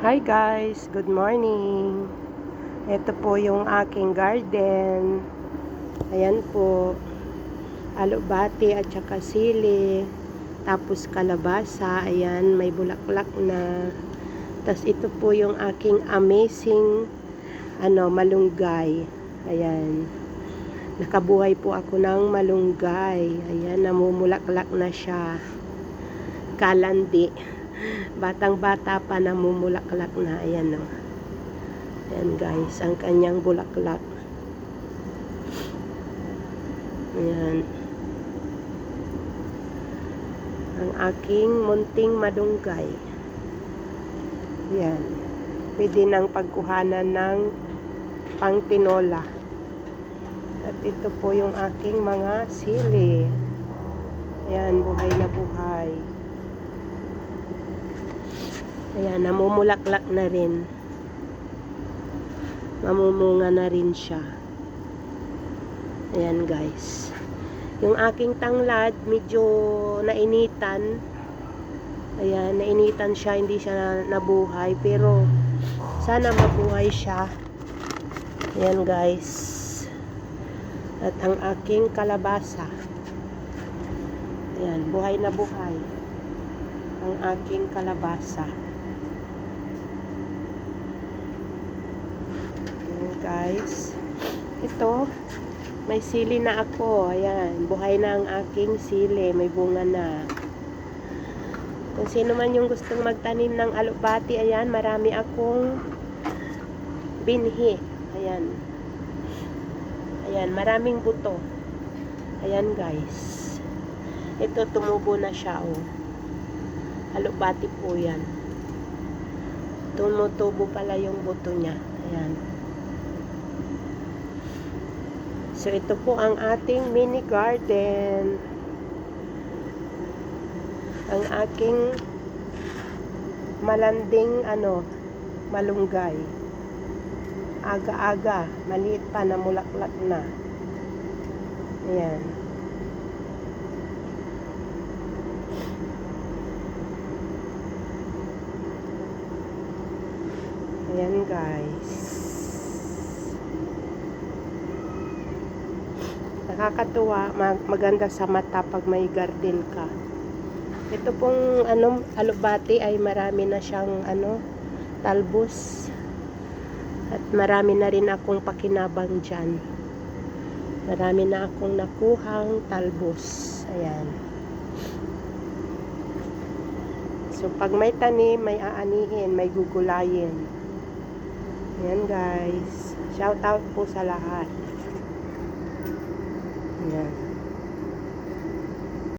Hi guys, good morning. Ito po yung aking garden. Ayan po, alubati at saka sili. Tapos kalabasa, ayan, may bulaklak na. Tapos ito po yung aking amazing malunggay. Ayan. Nakabuhay po ako ng malunggay. Ayan, namumulaklak na siya. Kalandi. Batang-bata pa, namumulaklak na. Ayan o. Ayan guys, ang kanyang bulaklak. Ayan. Ang aking munting malunggay. Ayan. Pwede nang pagkuhanan ng pangtinola. At ito po yung aking mga sili. Ayan, buhay na buhay. Ayan, namumulaklak na rin. Mamumunga na rin siya. Ayan guys. Yung aking tanglad, medyo nainitan. Ayan, nainitan siya, hindi siya nabuhay. Pero, sana mabuhay siya. Ayan guys. At ang aking kalabasa. Ayan, buhay na buhay. Ang aking kalabasa. Guys, ito may sili na ako. Ayan, buhay na ang aking sili, may bunga na. Kung sino man yung gustong magtanim ng alubati, ayan, marami akong binhi. Ayan, ayan, maraming buto. Ayan guys, ito tumubo na siya. Oh, alubati po yan. Tumutubo pala yung buto niya. Ayan. So, ito po ang ating mini garden. Ang aking malanding malunggay. Aga-aga, maliit pa, namulaklak na. Ayan. Ayan guys. Nakakatuwa, maganda sa mata pag may garden ka. Ito pong alubati ay marami na siyang talbos. At marami na rin akong pakinabang dyan. Marami na akong nakuhang talbos. Ayan. So pag may tanim, may aanihin, may gugulayin. Ayan guys. Shout out po sa lahat.